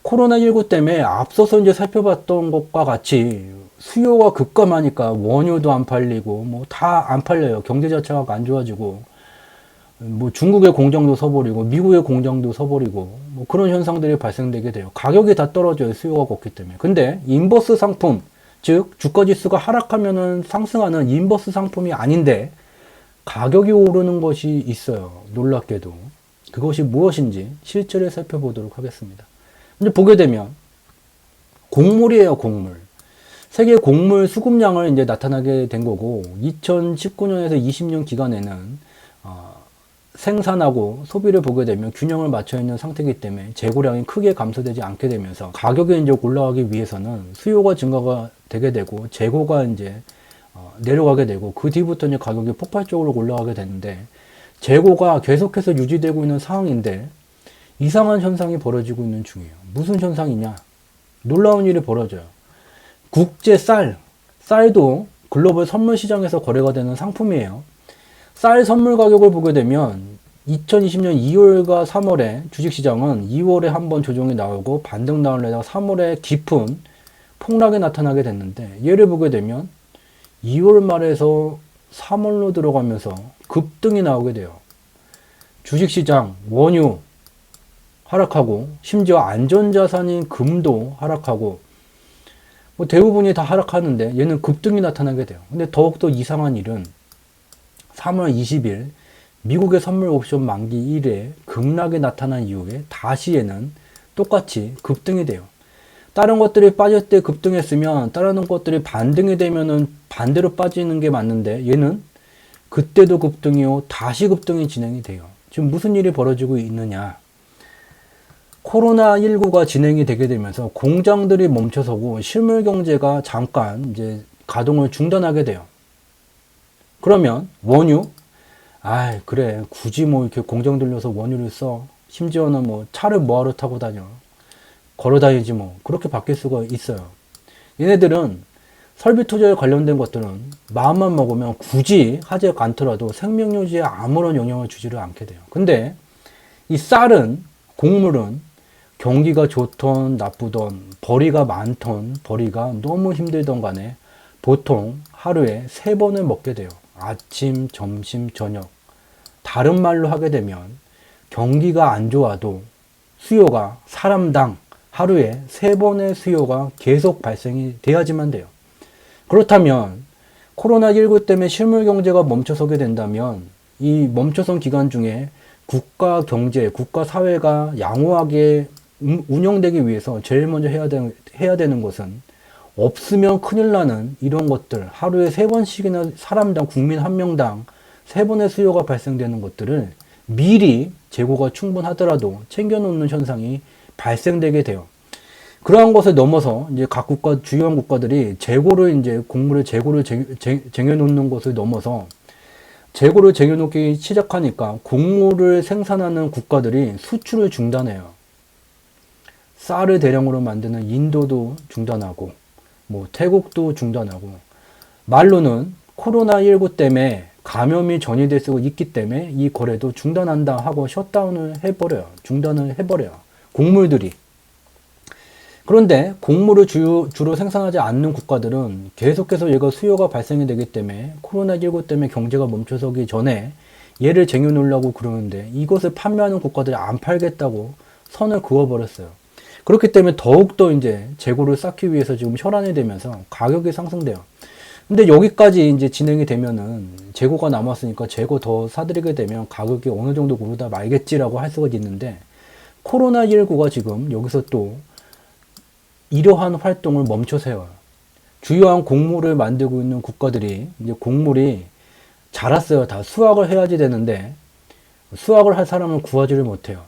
코로나19 때문에 앞서서 이제 살펴봤던 것과 같이 수요가 급감하니까 원유도 안 팔리고 뭐 다 안 팔려요. 경제 자체가 안 좋아지고 뭐 중국의 공장도 서버리고 미국의 공장도 서버리고 뭐 그런 현상들이 발생되게 돼요. 가격이 다 떨어져요. 수요가 없기 때문에. 근데 인버스 상품, 즉 주가 지수가 하락하면은 상승하는 인버스 상품이 아닌데 가격이 오르는 것이 있어요. 놀랍게도. 그것이 무엇인지 실제로 살펴보도록 하겠습니다. 이제 보게 되면 곡물이에요, 곡물. 세계 곡물 수급량을 이제 나타나게 된 거고 2019년에서 20년 기간에는 생산하고 소비를 보게 되면 균형을 맞춰 있는 상태이기 때문에 재고량이 크게 감소되지 않게 되면서 가격이 이제 올라가기 위해서는 수요가 증가가 되게 되고 재고가 이제 내려가게 되고 그 뒤부터 이제 가격이 폭발적으로 올라가게 되는데 재고가 계속해서 유지되고 있는 상황인데 이상한 현상이 벌어지고 있는 중이에요. 무슨 현상이냐? 놀라운 일이 벌어져요. 국제 쌀도 글로벌 선물 시장에서 거래가 되는 상품이에요. 쌀 선물 가격을 보게 되면 2020년 2월과 3월에 주식시장은 2월에 한번 조정이 나오고 반등 나오려다가 3월에 깊은 폭락이 나타나게 됐는데 얘를 보게 되면 2월 말에서 3월로 들어가면서 급등이 나오게 돼요. 주식시장, 원유 하락하고 심지어 안전자산인 금도 하락하고 뭐 대부분이 다 하락하는데 얘는 급등이 나타나게 돼요. 근데 더욱더 이상한 일은 3월 20일 미국의 선물 옵션 만기 1회 급락이 나타난 이후에 다시 얘는 똑같이 급등이 돼요. 다른 것들이 빠질 때 급등했으면 다른 것들이 반등이 되면은 반대로 빠지는 게 맞는데 얘는 그때도 급등이요 다시 급등이 진행이 돼요. 지금 무슨 일이 벌어지고 있느냐? 코로나19가 진행이 되게 되면서 공장들이 멈춰서고 실물 경제가 잠깐 이제 가동을 중단하게 돼요. 그러면 원유? 그래 굳이 뭐 이렇게 공장 들려서 원유를 써. 심지어는 뭐 차를 뭐하러 타고 다녀. 걸어 다니지 뭐. 그렇게 바뀔 수가 있어요. 얘네들은 설비 투자에 관련된 것들은 마음만 먹으면 굳이 하지 않더라도 생명 유지에 아무런 영향을 주지를 않게 돼요. 근데 이 쌀은 곡물은 경기가 좋던 나쁘던 벌이가 많던 벌이가 너무 힘들던 간에 보통 하루에 3번을 먹게 돼요. 아침, 점심, 저녁. 다른 말로 하게 되면 경기가 안 좋아도 수요가 사람당 하루에 3번의 수요가 계속 발생이 돼야지만 돼요. 그렇다면 코로나19 때문에 실물 경제가 멈춰서게 된다면 이 멈춰선 기간 중에 국가 경제, 국가 사회가 양호하게 운영되기 위해서 제일 먼저 해야 되는 것은 없으면 큰일 나는 이런 것들 하루에 3번씩이나 사람당 국민 한 명당 3번의 수요가 발생되는 것들을 미리 재고가 충분하더라도 챙겨놓는 현상이 발생되게 돼요. 그러한 것을 넘어서 이제 각 국가 주요한 국가들이 재고를 이제 곡물의 재고를 쟁여놓는 것을 넘어서 재고를 쟁여놓기 시작하니까 곡물을 생산하는 국가들이 수출을 중단해요. 쌀을 대량으로 만드는 인도도 중단하고 뭐 태국도 중단하고 말로는 코로나19 때문에 감염이 전이될 수 있기 때문에 이 거래도 중단한다 하고 셧다운을 해버려요. 중단을 해버려요. 곡물들이. 그런데 곡물을 주로 생산하지 않는 국가들은 계속해서 얘가 수요가 발생이 되기 때문에 코로나19 때문에 경제가 멈춰서기 전에 얘를 쟁여놓으려고 그러는데 이것을 판매하는 국가들이 안 팔겠다고 선을 그어버렸어요. 그렇기 때문에 더욱더 이제 재고를 쌓기 위해서 지금 혈안이 되면서 가격이 상승돼요. 근데 여기까지 이제 진행이 되면은 재고가 남았으니까 재고 더 사들이게 되면 가격이 어느 정도 오르다 말겠지라고 할 수가 있는데 코로나19가 지금 여기서 또 이러한 활동을 멈춰 세워요. 주요한 곡물을 만들고 있는 국가들이 이제 곡물이 자랐어요. 다 수확을 해야지 되는데 수확을 할 사람을 구하지를 못해요.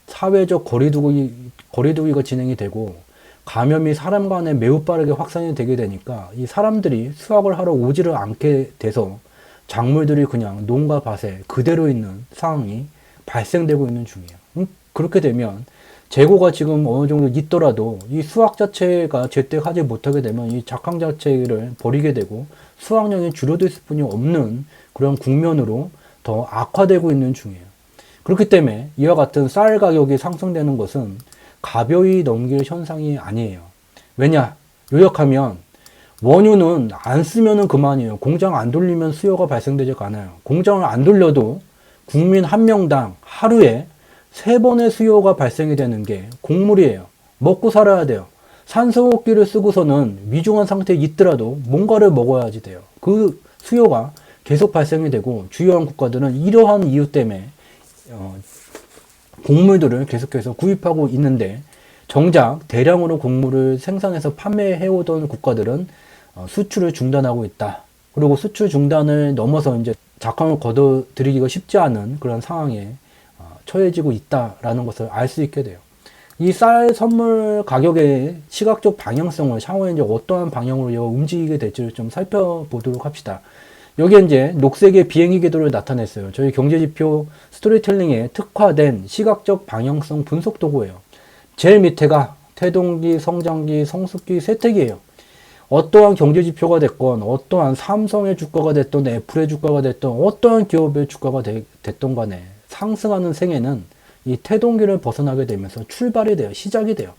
사회적 거리두기가 진행이 되고 감염이 사람 간에 매우 빠르게 확산이 되게 되니까 이 사람들이 수확을 하러 오지를 않게 돼서 작물들이 그냥 농가 밭에 그대로 있는 상황이 발생되고 있는 중이에요. 그렇게 되면 재고가 지금 어느 정도 있더라도 이 수확 자체가 제때 하지 못하게 되면 이 작황 자체를 버리게 되고 수확량이 줄어들 수뿐이 없는 그런 국면으로 더 악화되고 있는 중이에요. 그렇기 때문에 이와 같은 쌀 가격이 상승되는 것은 가벼이 넘길 현상이 아니에요. 왜냐? 요약하면 원유는 안 쓰면은 그만이에요. 공장 안 돌리면 수요가 발생되지가 않아요. 공장을 안 돌려도 국민 한 명당 하루에 3번의 수요가 발생이 되는 게 곡물이에요. 먹고 살아야 돼요. 산소호흡기를 쓰고서는 위중한 상태에 있더라도 뭔가를 먹어야지 돼요. 그 수요가 계속 발생이 되고 주요한 국가들은 이러한 이유 때문에 곡물들을 계속해서 구입하고 있는데 정작 대량으로 곡물을 생산해서 판매해오던 국가들은 수출을 중단하고 있다. 그리고 수출 중단을 넘어서 이제 작황을 거둬들이기가 쉽지 않은 그런 상황에 처해지고 있다라는 것을 알 수 있게 돼요. 이 쌀 선물 가격의 시각적 방향성을 향후에 이제 어떠한 방향으로 움직이게 될지를 좀 살펴보도록 합시다. 여기에 이제 녹색의 비행기 궤도를 나타냈어요. 저희 경제지표 스토리텔링에 특화된 시각적 방향성 분석 도구예요. 제일 밑에가 태동기, 성장기, 성숙기, 쇠퇴기예요. 어떠한 경제지표가 됐건 어떠한 삼성의 주가가 됐던 애플의 주가가 됐던 어떠한 기업의 주가가 됐던 간에 상승하는 생애는 이 태동기를 벗어나게 되면서 출발이 돼요. 시작이 돼요.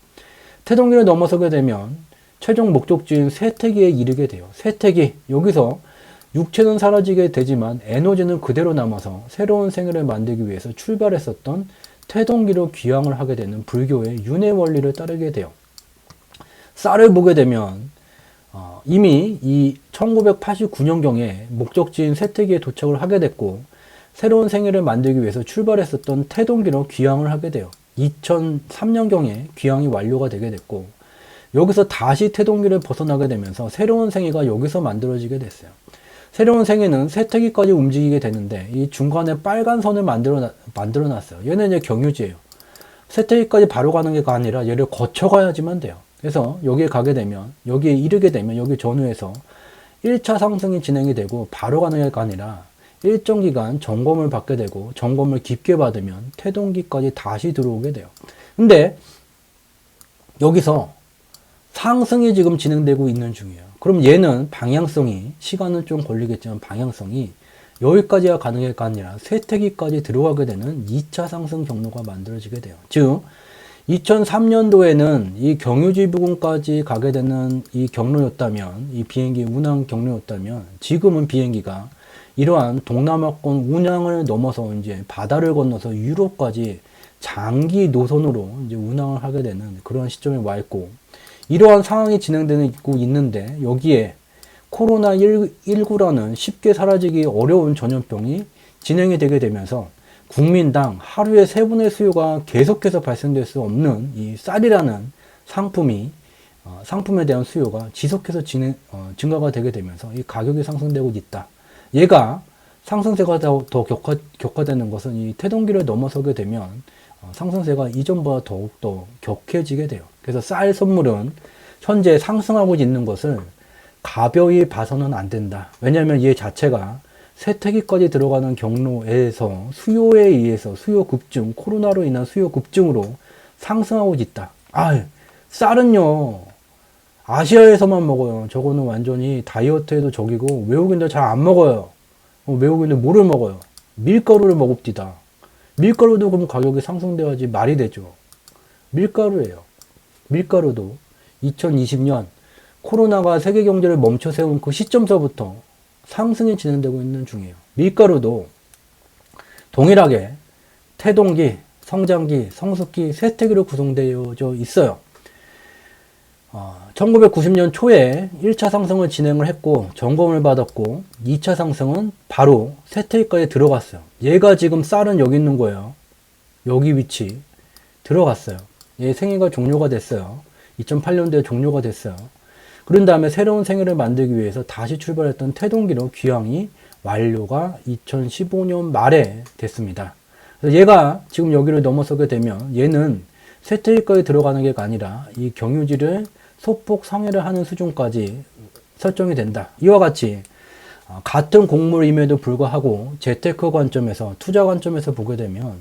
태동기를 넘어서게 되면 최종 목적지인 쇠퇴기에 이르게 돼요. 쇠퇴기, 여기서 육체는 사라지게 되지만 에너지는 그대로 남아서 새로운 생애를 만들기 위해서 출발했었던 태동기로 귀향을 하게 되는 불교의 윤회 원리를 따르게 돼요. 쌀을 보게 되면 이미 이 1989년경에 목적지인 쇠퇴기에 도착을 하게 됐고 새로운 생애를 만들기 위해서 출발했었던 태동기로 귀향을 하게 돼요. 2003년경에 귀향이 완료가 되게 됐고 여기서 다시 태동기를 벗어나게 되면서 새로운 생애가 여기서 만들어지게 됐어요. 새로운 생애는 쇠퇴기까지 움직이게 되는데 이 중간에 빨간 선을 만들어 놨어요. 얘는 이제 경유지예요. 쇠퇴기까지 바로 가는 게 아니라 얘를 거쳐가야지만 돼요. 그래서 여기에 가게 되면 여기에 이르게 되면 여기 전후에서 1차 상승이 진행이 되고 바로 가는 게 아니라 일정 기간 점검을 받게 되고 점검을 깊게 받으면 태동기까지 다시 들어오게 돼요. 근데 여기서 상승이 지금 진행되고 있는 중이에요. 그럼 얘는 방향성이 시간은 좀 걸리겠지만 방향성이 여기까지가 가는 게 아니라 쇠퇴기까지 들어가게 되는 2차 상승 경로가 만들어지게 돼요. 즉 2003년도에는 이 경유지 부근까지 가게 되는 이 경로였다면 이 비행기 운항 경로였다면 지금은 비행기가 이러한 동남아권 운항을 넘어서 이제 바다를 건너서 유럽까지 장기 노선으로 이제 운항을 하게 되는 그런 시점에 와 있고 이러한 상황이 진행되고 있는데 여기에 코로나19라는 쉽게 사라지기 어려운 전염병이 진행이 되게 되면서 국민당 하루에 3분의 수요가 계속해서 발생될 수 없는 이 쌀이라는 상품에 대한 수요가 지속해서 증가가 되게 되면서 이 가격이 상승되고 있다. 얘가 상승세가 더 격화되는 것은 이 태동기를 넘어서게 되면 상승세가 이전보다 더욱더 격해지게 돼요. 그래서 쌀 선물은 현재 상승하고 있는 것을 가벼이 봐서는 안 된다. 왜냐하면 얘 자체가 쇠퇴기까지 들어가는 경로에서 수요에 의해서 수요 급증, 코로나로 인한 수요 급증으로 상승하고 있다. 쌀은요 아시아에서만 먹어요. 저거는 완전히 다이어트에도 적이고 외국인들 잘 안 먹어요. 외국인들 뭐를 먹어요? 밀가루를 먹읍디다. 밀가루도 그럼 가격이 상승돼야지 말이 되죠. 밀가루예요. 밀가루도 2020년 코로나가 세계 경제를 멈춰 세운 그 시점서부터 상승이 진행되고 있는 중이에요. 밀가루도 동일하게 태동기, 성장기, 성숙기, 쇠퇴기로 구성되어져 있어요. 1990년 초에 1차 상승을 진행을 했고 점검을 받았고 2차 상승은 바로 쇠퇴기까지 들어갔어요. 얘가 지금 쌀은 여기 있는 거예요. 여기 위치 들어갔어요. 얘 생애가 종료가 됐어요. 2008년도에 종료가 됐어요. 그런 다음에 새로운 생애를 만들기 위해서 다시 출발했던 태동기로 귀향이 완료가 2015년 말에 됐습니다. 그래서 얘가 지금 여기를 넘어서게 되면 얘는 쇠퇴기까지 들어가는 게 아니라 이 경유지를 소폭 상회를 하는 수준까지 설정이 된다. 이와 같이 같은 곡물임에도 불구하고 재테크 관점에서 투자 관점에서 보게 되면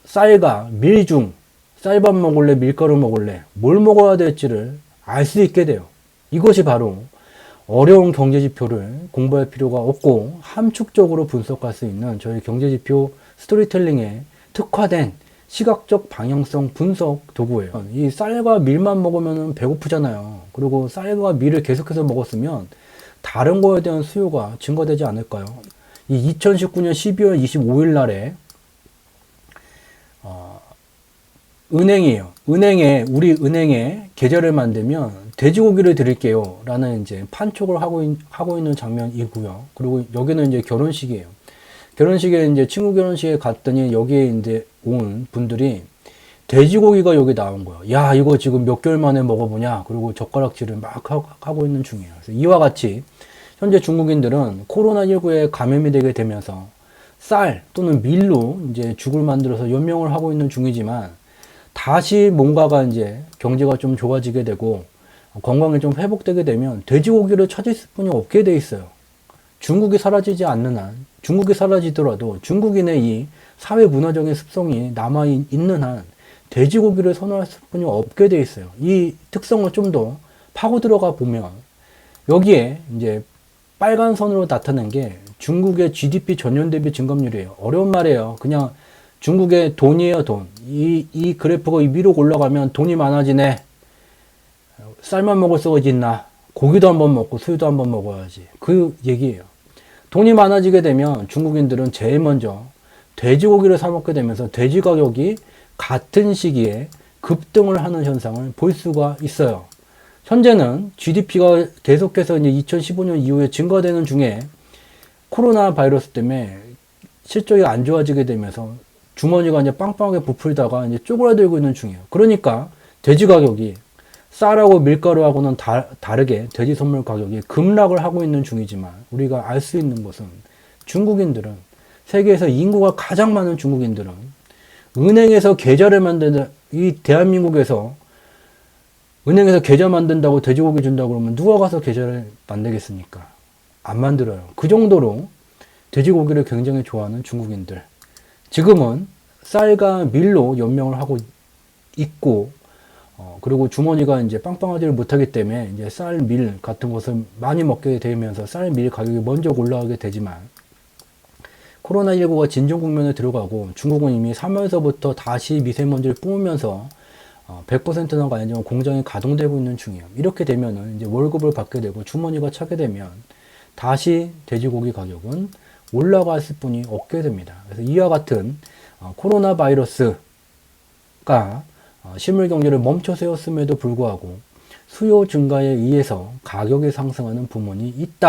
쌀과 밀 중 쌀밥 먹을래 밀가루 먹을래 뭘 먹어야 될지를 알 수 있게 돼요. 이것이 바로 어려운 경제지표를 공부할 필요가 없고 함축적으로 분석할 수 있는 저희 경제지표 스토리텔링에 특화된 시각적 방향성 분석 도구예요. 이 쌀과 밀만 먹으면 배고프잖아요. 그리고 쌀과 밀을 계속해서 먹었으면 다른 거에 대한 수요가 증가되지 않을까요? 이 2019년 12월 25일 날에 은행이에요. 우리 은행에 계좌를 만들면 돼지고기를 드릴게요. 라는 이제 판촉을 하고 있는 장면이고요. 그리고 여기는 이제 결혼식이에요. 결혼식에 이제 친구 결혼식에 갔더니 여기에 이제 온 분들이 돼지고기가 여기 나온 거예요. 야, 이거 지금 몇 개월 만에 먹어보냐. 그리고 젓가락질을 막 하고 있는 중이에요. 그래서 이와 같이 현재 중국인들은 코로나19에 감염이 되게 되면서 쌀 또는 밀로 이제 죽을 만들어서 연명을 하고 있는 중이지만 다시 뭔가가 이제 경제가 좀 좋아지게 되고 건강이 좀 회복되게 되면 돼지고기를 찾을 수뿐이 없게 돼 있어요. 중국이 사라지지 않는 한, 중국이 사라지더라도 중국인의 이 사회 문화적인 습성이 남아 있는 한 돼지고기를 선호할 수뿐이 없게 돼 있어요. 이 특성을 좀 더 파고 들어가 보면 여기에 이제 빨간 선으로 나타난 게 중국의 GDP 전년 대비 증감률이에요. 어려운 말이에요. 그냥 중국의 돈이에요, 돈. 이 그래프가 위로 올라가면 돈이 많아지네. 쌀만 먹을 수가 있나? 고기도 한번 먹고 수유도 한번 먹어야지. 그 얘기예요. 돈이 많아지게 되면 중국인들은 제일 먼저 돼지고기를 사 먹게 되면서 돼지 가격이 같은 시기에 급등을 하는 현상을 볼 수가 있어요. 현재는 GDP가 계속해서 이제 2015년 이후에 증가되는 중에 코로나 바이러스 때문에 실적이 안 좋아지게 되면서 주머니가 이제 빵빵하게 부풀다가 이제 쪼그라들고 있는 중이에요. 그러니까 돼지 가격이 쌀하고 밀가루하고는 다르게 돼지 선물 가격이 급락을 하고 있는 중이지만 우리가 알 수 있는 것은 중국인들은 세계에서 인구가 가장 많은 중국인들은 은행에서 계좌를 만드는 이 대한민국에서 은행에서 계좌 만든다고 돼지고기 준다고 그러면 누가 가서 계좌를 만들겠습니까? 안 만들어요. 그 정도로 돼지고기를 굉장히 좋아하는 중국인들. 지금은 쌀과 밀로 연명을 하고 있고, 그리고 주머니가 이제 빵빵하지를 못하기 때문에 이제 쌀, 밀 같은 것을 많이 먹게 되면서 쌀, 밀 가격이 먼저 올라가게 되지만, 코로나19가 진정 국면에 들어가고 중국은 이미 3월서부터 다시 미세먼지를 뿜으면서 100%나 아니지만 공장이 가동되고 있는 중이에요. 이렇게 되면은 이제 월급을 받게 되고 주머니가 차게 되면 다시 돼지고기 가격은 올라갔을 뿐이 없게 됩니다. 그래서 이와 같은 코로나 바이러스가 실물 경제를 멈춰 세웠음에도 불구하고 수요 증가에 의해서 가격이 상승하는 부분이 있다.